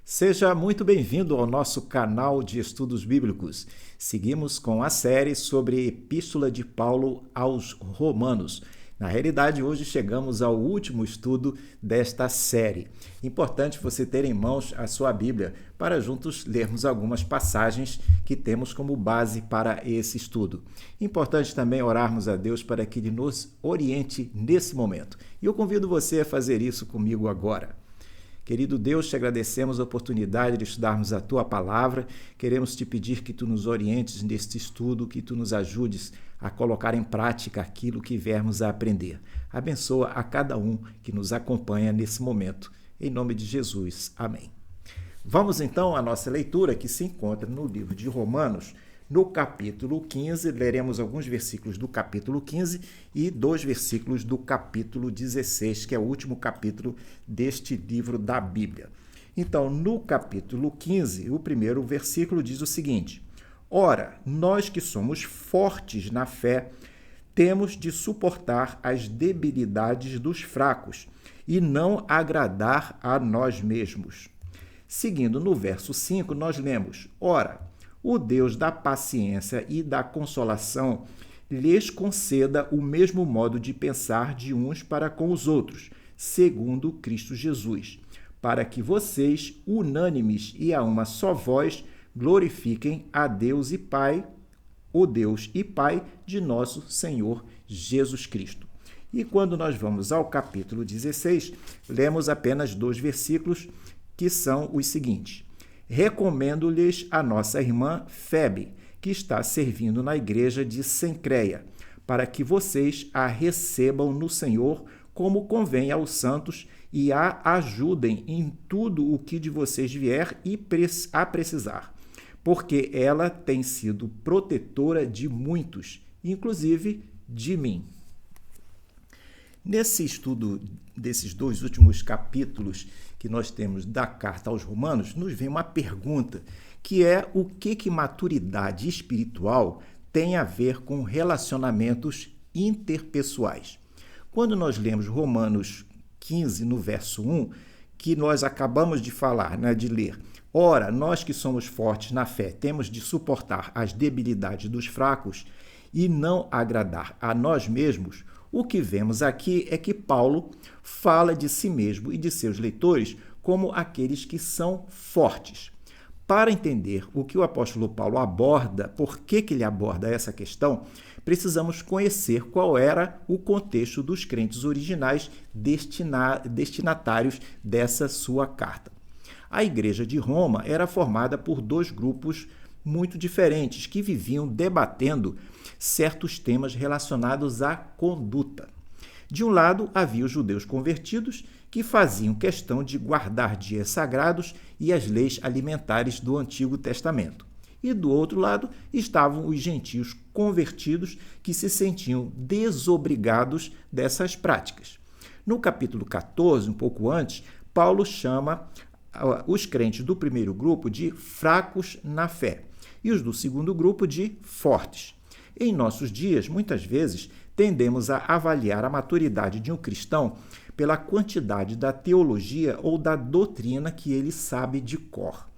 Seja muito bem-vindo ao nosso canal de estudos bíblicos. Seguimos com a série sobre Epístola de Paulo aos Romanos. Na realidade, hoje chegamos ao último estudo desta série. Importante você ter em mãos a sua Bíblia para juntos lermos algumas passagens que temos como base para esse estudo. Importante também orarmos a Deus para que Ele nos oriente nesse momento. E eu convido você a fazer isso comigo agora. Querido Deus, te agradecemos a oportunidade de estudarmos a Tua Palavra. Queremos te pedir que Tu nos orientes neste estudo, que Tu nos ajudes a colocar em prática aquilo que viermos a aprender. Abençoa a cada um que nos acompanha nesse momento. Em nome de Jesus. Amém. Vamos então à nossa leitura que se encontra no livro de Romanos. No capítulo 15, leremos alguns versículos do capítulo 15 e 2 versículos do capítulo 16, que é o último capítulo deste livro da Bíblia. Então, no capítulo 15, o primeiro versículo diz o seguinte: Ora, nós que somos fortes na fé, temos de suportar as debilidades dos fracos e não agradar a nós mesmos. Seguindo no verso 5, nós lemos: Ora, o Deus da paciência e da consolação lhes conceda o mesmo modo de pensar de uns para com os outros, segundo Cristo Jesus, para que vocês, unânimes e a uma só voz, glorifiquem a Deus e Pai, o Deus e Pai de nosso Senhor Jesus Cristo. E quando nós vamos ao capítulo 16, lemos apenas 2 versículos que são os seguintes: Recomendo-lhes a nossa irmã Febe, que está servindo na igreja de Cencreia, para que vocês a recebam no Senhor como convém aos santos e a ajudem em tudo o que de vocês vier a precisar, porque ela tem sido protetora de muitos, inclusive de mim. Nesse estudo desses 2 últimos capítulos que nós temos da carta aos Romanos, nos vem uma pergunta, que é o que maturidade espiritual tem a ver com relacionamentos interpessoais. Quando nós lemos Romanos 15, no verso 1, que nós acabamos de falar, de ler, Ora, nós que somos fortes na fé, temos de suportar as debilidades dos fracos e não agradar a nós mesmos. O que vemos aqui é que Paulo fala de si mesmo e de seus leitores como aqueles que são fortes. Para entender o que o apóstolo Paulo aborda, por que ele aborda essa questão, precisamos conhecer qual era o contexto dos crentes originais destinatários dessa sua carta. A igreja de Roma era formada por 2 grupos muito diferentes que viviam debatendo certos temas relacionados à conduta. De um lado, havia os judeus convertidos, que faziam questão de guardar dias sagrados e as leis alimentares do Antigo Testamento. E do outro lado, estavam os gentios convertidos, que se sentiam desobrigados dessas práticas. No capítulo 14, um pouco antes, Paulo chama os crentes do primeiro grupo de fracos na fé e os do segundo grupo de fortes. Em nossos dias, muitas vezes, tendemos a avaliar a maturidade de um cristão pela quantidade da teologia ou da doutrina que ele sabe de cor.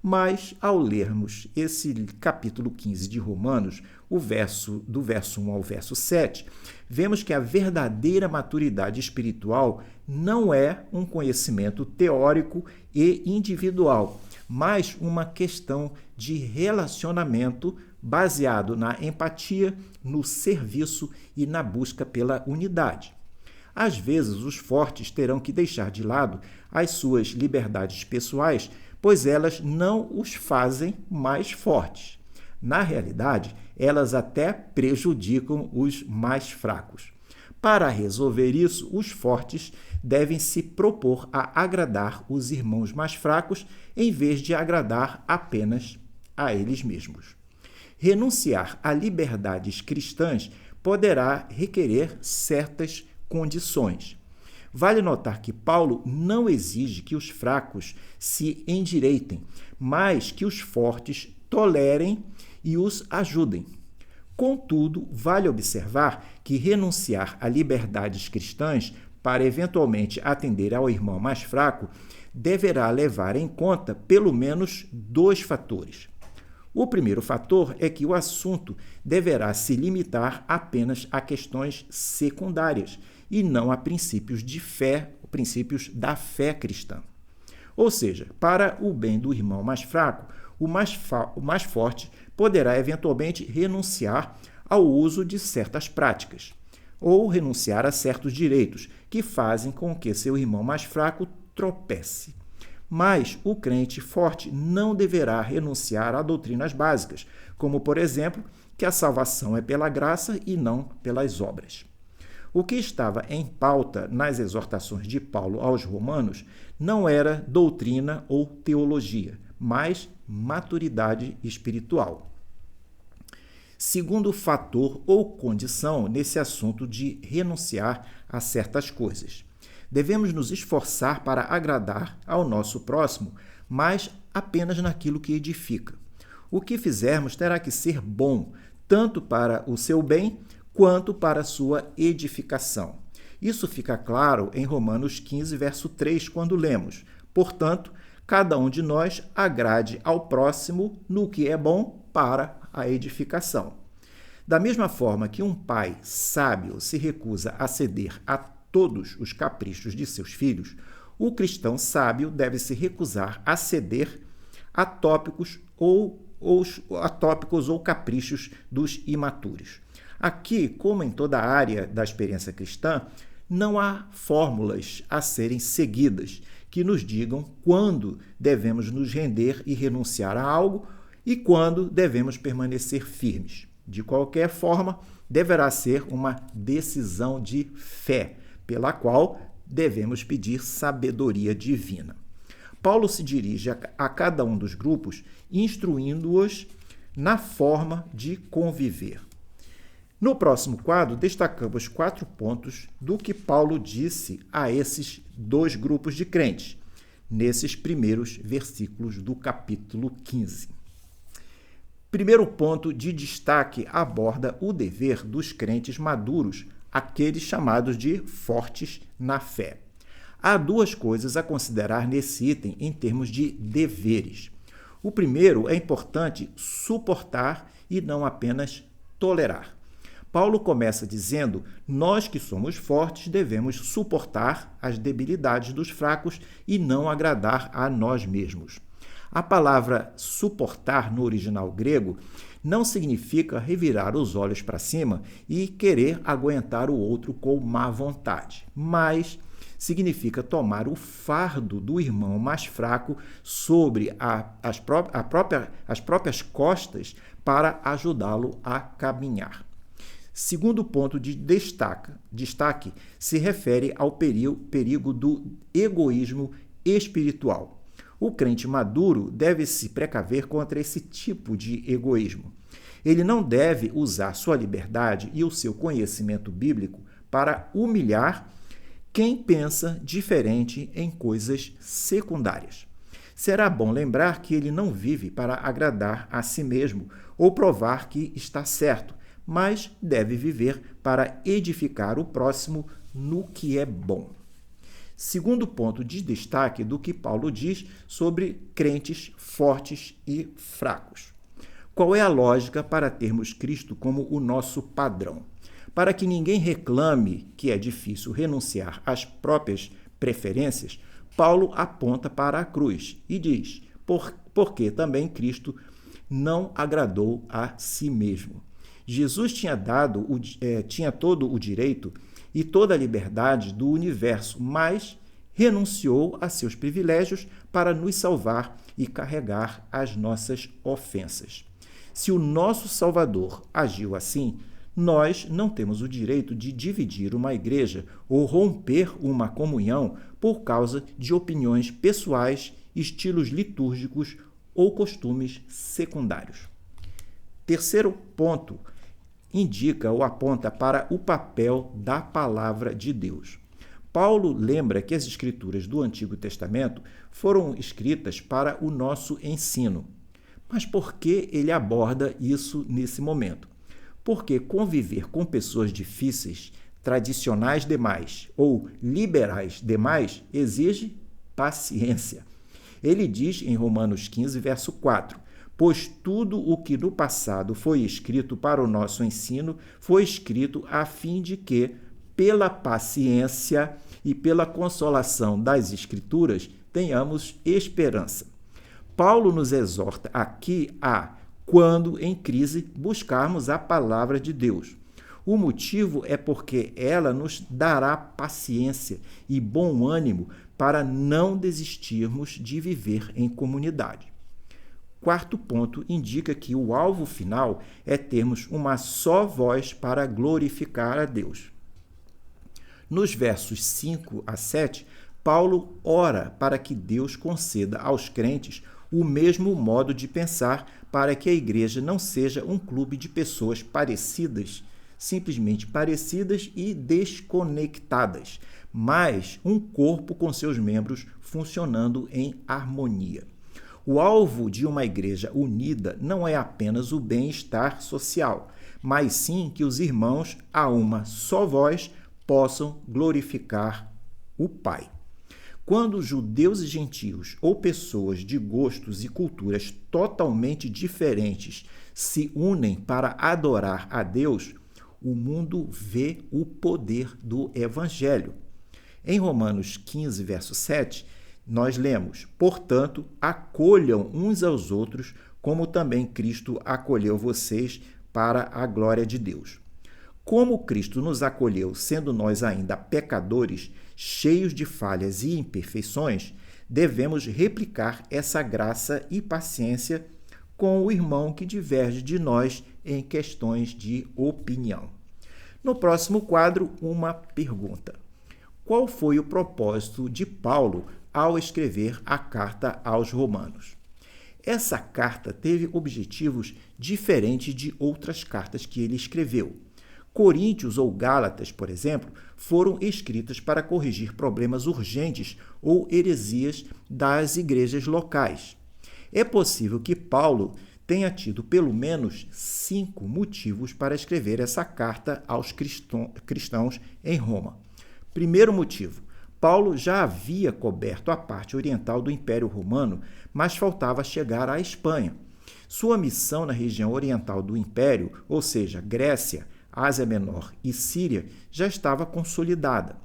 Mas, ao lermos esse capítulo 15 de Romanos, do verso 1 ao verso 7, vemos que a verdadeira maturidade espiritual não é um conhecimento teórico e individual, mas uma questão de relacionamento baseado na empatia, no serviço e na busca pela unidade. Às vezes, os fortes terão que deixar de lado as suas liberdades pessoais, pois elas não os fazem mais fortes. Na realidade, elas até prejudicam os mais fracos. Para resolver isso, os fortes devem se propor a agradar os irmãos mais fracos, em vez de agradar apenas a eles mesmos. Renunciar a liberdades cristãs poderá requerer certas condições. Vale notar que Paulo não exige que os fracos se endireitem, mas que os fortes tolerem e os ajudem. Contudo, vale observar que renunciar a liberdades cristãs para eventualmente atender ao irmão mais fraco, deverá levar em conta pelo menos 2 fatores. O primeiro fator é que o assunto deverá se limitar apenas a questões secundárias e não a princípios de fé, princípios da fé cristã. Ou seja, para o bem do irmão mais fraco, o mais forte poderá eventualmente renunciar ao uso de certas práticas ou renunciar a certos direitos que fazem com que seu irmão mais fraco tropece. Mas o crente forte não deverá renunciar a doutrinas básicas, como, por exemplo, que a salvação é pela graça e não pelas obras. O que estava em pauta nas exortações de Paulo aos Romanos não era doutrina ou teologia, mas maturidade espiritual. Segundo fator ou condição nesse assunto de renunciar a certas coisas. Devemos nos esforçar para agradar ao nosso próximo, mas apenas naquilo que edifica. O que fizermos terá que ser bom, tanto para o seu bem, quanto para a sua edificação. Isso fica claro em Romanos 15, verso 3, quando lemos: portanto, cada um de nós agrade ao próximo no que é bom para a edificação. Da mesma forma que um pai sábio se recusa a ceder a todos os caprichos de seus filhos, o cristão sábio deve se recusar a ceder a tópicos ou caprichos dos imaturos. Aqui, como em toda a área da experiência cristã, não há fórmulas a serem seguidas que nos digam quando devemos nos render e renunciar a algo e quando devemos permanecer firmes. De qualquer forma, deverá ser uma decisão de fé, pela qual devemos pedir sabedoria divina. Paulo se dirige a cada um dos grupos, instruindo-os na forma de conviver. No próximo quadro, destacamos 4 pontos do que Paulo disse a esses 2 grupos de crentes, nesses primeiros versículos do capítulo 15. Primeiro ponto de destaque aborda o dever dos crentes maduros, aqueles chamados de fortes na fé. Há 2 coisas a considerar nesse item em termos de deveres. O primeiro é importante suportar e não apenas tolerar. Paulo começa dizendo: nós que somos fortes devemos suportar as debilidades dos fracos e não agradar a nós mesmos. A palavra suportar no original grego não significa revirar os olhos para cima e querer aguentar o outro com má vontade, mas significa tomar o fardo do irmão mais fraco sobre as próprias costas para ajudá-lo a caminhar. Segundo ponto de destaque se refere ao perigo do egoísmo espiritual. O crente maduro deve se precaver contra esse tipo de egoísmo. Ele não deve usar sua liberdade e o seu conhecimento bíblico para humilhar quem pensa diferente em coisas secundárias. Será bom lembrar que ele não vive para agradar a si mesmo ou provar que está certo, mas deve viver para edificar o próximo no que é bom. Segundo ponto de destaque do que Paulo diz sobre crentes fortes e fracos. Qual é a lógica para termos Cristo como o nosso padrão? Para que ninguém reclame que é difícil renunciar às próprias preferências, Paulo aponta para a cruz e diz: porque também Cristo não agradou a si mesmo. Jesus tinha todo o direito e toda a liberdade do universo, mas renunciou a seus privilégios para nos salvar e carregar as nossas ofensas. Se o nosso Salvador agiu assim, nós não temos o direito de dividir uma igreja ou romper uma comunhão por causa de opiniões pessoais, estilos litúrgicos ou costumes secundários. Terceiro ponto indica ou aponta para o papel da palavra de Deus. Paulo lembra que as escrituras do Antigo Testamento foram escritas para o nosso ensino. Mas por que ele aborda isso nesse momento? Porque conviver com pessoas difíceis tradicionais demais ou liberais demais exige paciência. Ele diz em Romanos 15, verso 4, pois tudo o que no passado foi escrito para o nosso ensino foi escrito a fim de que, pela paciência e pela consolação das Escrituras, tenhamos esperança. Paulo nos exorta aqui a, quando em crise, buscarmos a palavra de Deus. O motivo é porque ela nos dará paciência e bom ânimo para não desistirmos de viver em comunidade. Quarto ponto indica que o alvo final é termos uma só voz para glorificar a Deus. Nos versos 5 a 7, Paulo ora para que Deus conceda aos crentes o mesmo modo de pensar para que a igreja não seja um clube de pessoas parecidas, simplesmente parecidas e desconectadas, mas um corpo com seus membros funcionando em harmonia. O alvo de uma igreja unida não é apenas o bem-estar social, mas sim que os irmãos, a uma só voz, possam glorificar o Pai. Quando judeus e gentios, ou pessoas de gostos e culturas totalmente diferentes, se unem para adorar a Deus, o mundo vê o poder do Evangelho. Em Romanos 15, verso 7, nós lemos, portanto, acolham uns aos outros, como também Cristo acolheu vocês para a glória de Deus. Como Cristo nos acolheu, sendo nós ainda pecadores, cheios de falhas e imperfeições, devemos replicar essa graça e paciência com o irmão que diverge de nós em questões de opinião. No próximo quadro, uma pergunta. Qual foi o propósito de Paulo ao escrever a carta aos Romanos? Essa carta teve objetivos diferentes de outras cartas que ele escreveu. Coríntios ou Gálatas, por exemplo, foram escritas para corrigir problemas urgentes ou heresias das igrejas locais. É possível que Paulo tenha tido pelo menos 5 motivos para escrever essa carta aos cristãos em Roma. Primeiro motivo, Paulo já havia coberto a parte oriental do Império Romano, mas faltava chegar à Espanha. Sua missão na região oriental do Império, ou seja, Grécia, Ásia Menor e Síria, já estava consolidada.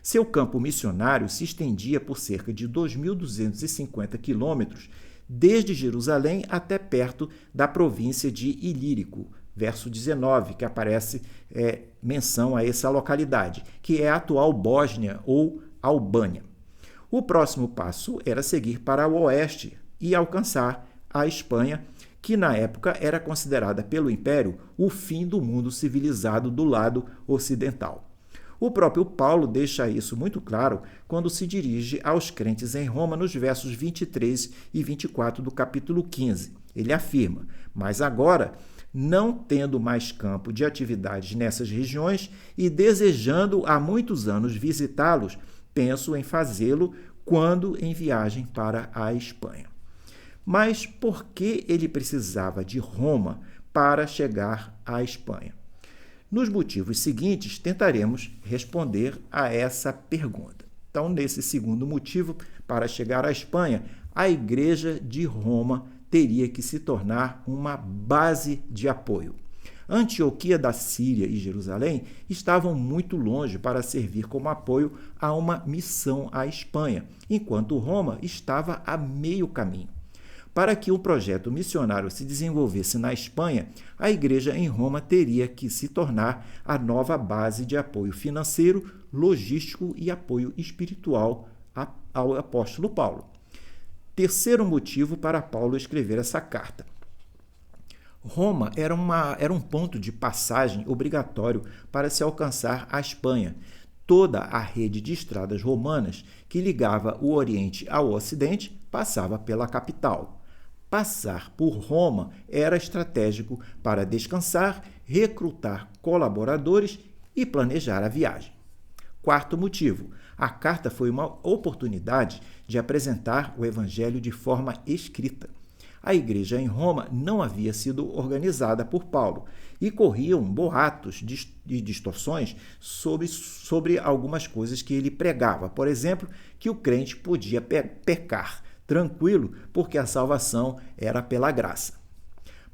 Seu campo missionário se estendia por cerca de 2.250 quilômetros, desde Jerusalém até perto da província de Ilírico, verso 19, que aparece menção a essa localidade, que é a atual Bósnia ou Albânia. O próximo passo era seguir para o oeste e alcançar a Espanha, que na época era considerada pelo Império o fim do mundo civilizado do lado ocidental. O próprio Paulo deixa isso muito claro quando se dirige aos crentes em Roma nos versos 23 e 24 do capítulo 15. Ele afirma, mas agora, não tendo mais campo de atividades nessas regiões e desejando há muitos anos visitá-los, penso em fazê-lo quando em viagem para a Espanha. Mas por que ele precisava de Roma para chegar à Espanha? Nos motivos seguintes, tentaremos responder a essa pergunta. Então, nesse segundo motivo, para chegar à Espanha, a Igreja de Roma teria que se tornar uma base de apoio. Antioquia da Síria e Jerusalém estavam muito longe para servir como apoio a uma missão à Espanha, enquanto Roma estava a meio caminho. Para que um projeto missionário se desenvolvesse na Espanha, a igreja em Roma teria que se tornar a nova base de apoio financeiro, logístico e apoio espiritual ao apóstolo Paulo. Terceiro motivo para Paulo escrever essa carta. Roma era um ponto de passagem obrigatório para se alcançar a Espanha. Toda a rede de estradas romanas que ligava o Oriente ao Ocidente passava pela capital. Passar por Roma era estratégico para descansar, recrutar colaboradores e planejar a viagem. Quarto motivo, a carta foi uma oportunidade de apresentar o Evangelho de forma escrita. A igreja em Roma não havia sido organizada por Paulo e corriam boatos e distorções sobre algumas coisas que ele pregava. Por exemplo, que o crente podia pecar tranquilo porque a salvação era pela graça.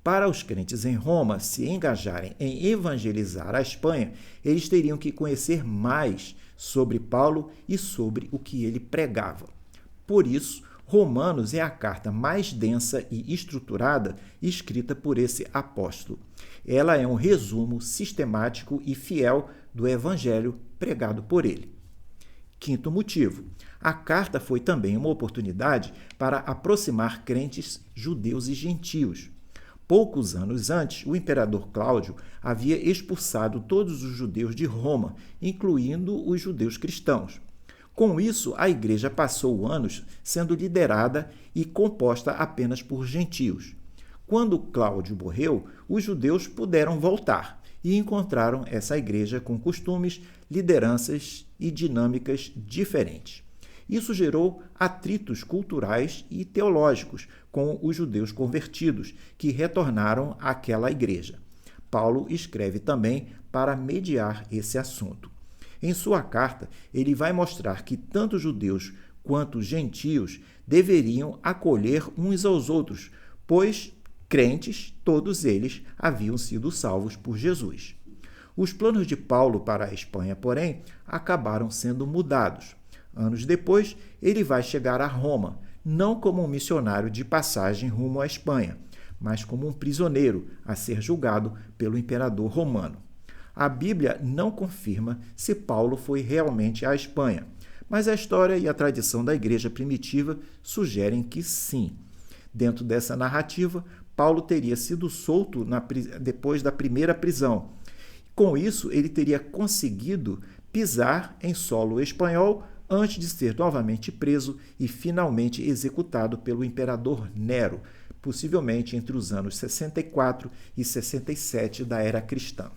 Para os crentes em Roma se engajarem em evangelizar a Espanha, eles teriam que conhecer mais sobre Paulo e sobre o que ele pregava. Por isso, Romanos é a carta mais densa e estruturada escrita por esse apóstolo. Ela é um resumo sistemático e fiel do evangelho pregado por ele. Quinto motivo, a carta foi também uma oportunidade para aproximar crentes judeus e gentios. Poucos anos antes, o imperador Cláudio havia expulsado todos os judeus de Roma, incluindo os judeus cristãos. Com isso, a igreja passou anos sendo liderada e composta apenas por gentios. Quando Cláudio morreu, os judeus puderam voltar e encontraram essa igreja com costumes, lideranças e dinâmicas diferentes. Isso gerou atritos culturais e teológicos com os judeus convertidos, que retornaram àquela igreja. Paulo escreve também para mediar esse assunto. Em sua carta, ele vai mostrar que tanto judeus quanto gentios deveriam acolher uns aos outros, pois crentes, todos eles, haviam sido salvos por Jesus. Os planos de Paulo para a Espanha, porém, acabaram sendo mudados. Anos depois, ele vai chegar a Roma, não como um missionário de passagem rumo à Espanha, mas como um prisioneiro a ser julgado pelo imperador romano. A Bíblia não confirma se Paulo foi realmente à Espanha, mas a história e a tradição da igreja primitiva sugerem que sim. Dentro dessa narrativa, Paulo teria sido solto depois da primeira prisão. Com isso, ele teria conseguido pisar em solo espanhol antes de ser novamente preso e finalmente executado pelo imperador Nero, possivelmente entre os anos 64 e 67 da era cristã.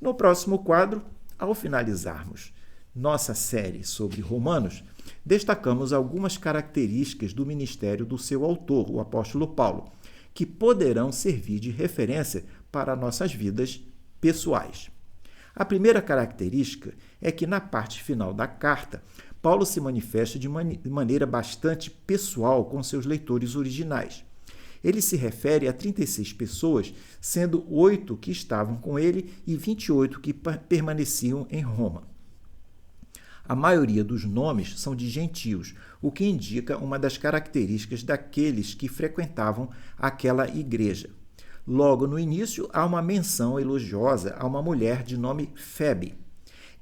No próximo quadro, ao finalizarmos nossa série sobre Romanos, destacamos algumas características do ministério do seu autor, o apóstolo Paulo, que poderão servir de referência para nossas vidas pessoais. A primeira característica é que, na parte final da carta, Paulo se manifesta de maneira bastante pessoal com seus leitores originais. Ele se refere a 36 pessoas, sendo 8 que estavam com ele e 28 que permaneciam em Roma. A maioria dos nomes são de gentios, o que indica uma das características daqueles que frequentavam aquela igreja. Logo no início, há uma menção elogiosa a uma mulher de nome Febe.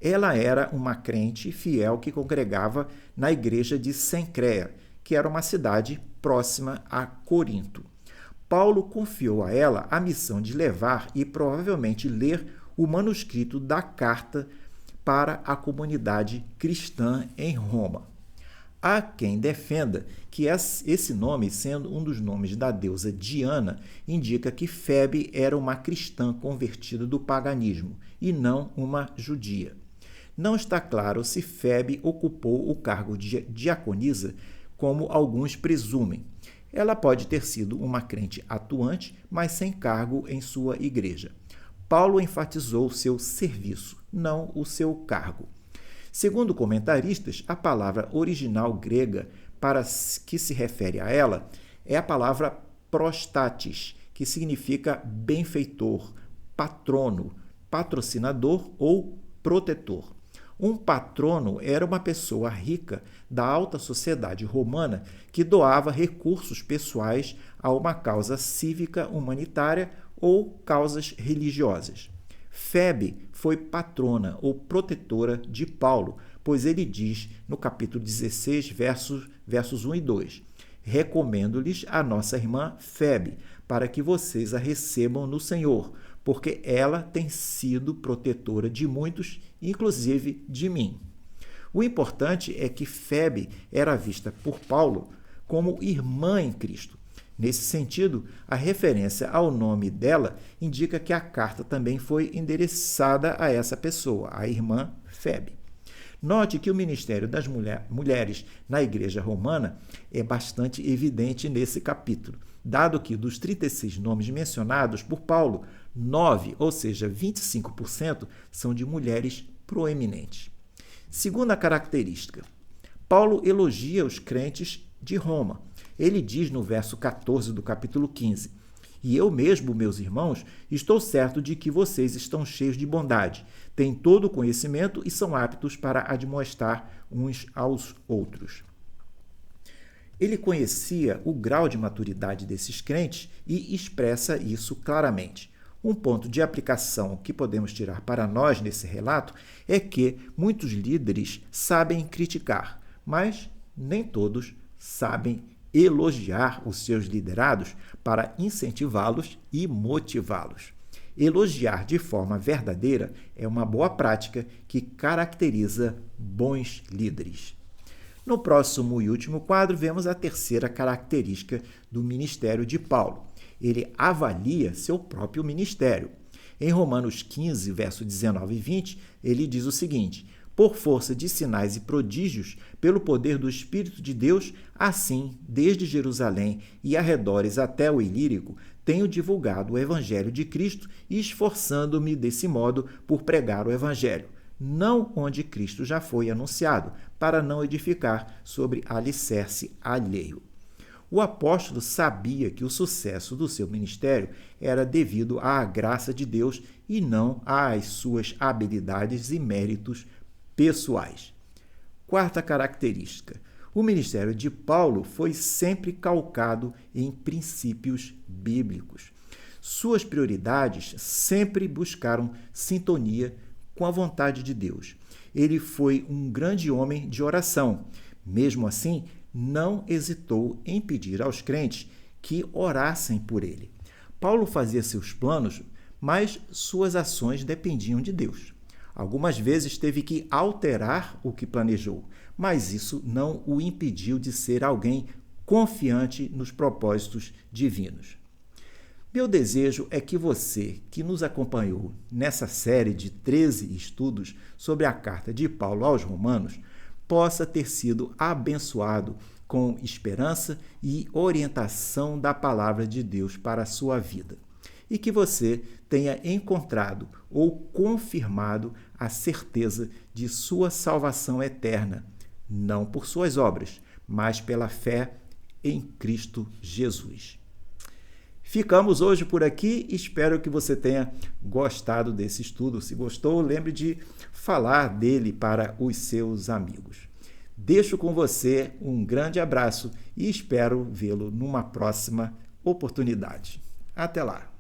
Ela era uma crente fiel que congregava na igreja de Cencreia, que era uma cidade próxima a Corinto. Paulo confiou a ela a missão de levar e provavelmente ler o manuscrito da carta para a comunidade cristã em Roma. Há quem defenda que esse nome, sendo um dos nomes da deusa Diana, indica que Febe era uma cristã convertida do paganismo e não uma judia. Não está claro se Febe ocupou o cargo de diaconisa, como alguns presumem. Ela pode ter sido uma crente atuante, mas sem cargo em sua igreja. Paulo enfatizou seu serviço, não o seu cargo. Segundo comentaristas, a palavra original grega para que se refere a ela é a palavra prostatis, que significa benfeitor, patrono, patrocinador ou protetor. Um patrono era uma pessoa rica da alta sociedade romana que doava recursos pessoais a uma causa cívica, humanitária ou causas religiosas. Febe foi patrona ou protetora de Paulo, pois ele diz no capítulo 16, versos 1 e 2: recomendo-lhes a nossa irmã Febe, para que vocês a recebam no Senhor, porque ela tem sido protetora de muitos, inclusive de mim. O importante é que Febe era vista por Paulo como irmã em Cristo. Nesse sentido, a referência ao nome dela indica que a carta também foi endereçada a essa pessoa, a irmã Febe. Note que o ministério das mulheres na igreja romana é bastante evidente nesse capítulo, dado que dos 36 nomes mencionados por Paulo, 9, ou seja, 25%, são de mulheres proeminentes. Segunda característica, Paulo elogia os crentes de Roma. Ele diz no verso 14 do capítulo 15: "E eu mesmo, meus irmãos, estou certo de que vocês estão cheios de bondade, têm todo o conhecimento e são aptos para admoestar uns aos outros." Ele conhecia o grau de maturidade desses crentes e expressa isso claramente. Um ponto de aplicação que podemos tirar para nós nesse relato é que muitos líderes sabem criticar, mas nem todos sabem elogiar os seus liderados para incentivá-los e motivá-los. Elogiar de forma verdadeira é uma boa prática que caracteriza bons líderes. No próximo e último quadro, vemos a terceira característica do ministério de Paulo. Ele avalia seu próprio ministério. Em Romanos 15, verso 19 e 20, ele diz o seguinte: "Por força de sinais e prodígios, pelo poder do Espírito de Deus, assim, desde Jerusalém e arredores até o Ilírico, tenho divulgado o Evangelho de Cristo e esforçando-me desse modo por pregar o Evangelho, não onde Cristo já foi anunciado, para não edificar sobre alicerce alheio." O apóstolo sabia que o sucesso do seu ministério era devido à graça de Deus e não às suas habilidades e méritos pessoais. Quarta característica: o ministério de Paulo foi sempre calcado em princípios bíblicos. Suas prioridades sempre buscaram sintonia com a vontade de Deus. Ele foi um grande homem de oração. Mesmo assim, não hesitou em pedir aos crentes que orassem por ele. Paulo fazia seus planos, mas suas ações dependiam de Deus. Algumas vezes teve que alterar o que planejou, mas isso não o impediu de ser alguém confiante nos propósitos divinos. Meu desejo é que você, que nos acompanhou nessa série de 13 estudos sobre a carta de Paulo aos Romanos, possa ter sido abençoado com esperança e orientação da palavra de Deus para a sua vida. E que você tenha encontrado ou confirmado a certeza de sua salvação eterna, não por suas obras, mas pela fé em Cristo Jesus. Ficamos hoje por aqui, espero que você tenha gostado desse estudo. Se gostou, lembre de falar dele para os seus amigos. Deixo com você um grande abraço e espero vê-lo numa próxima oportunidade. Até lá!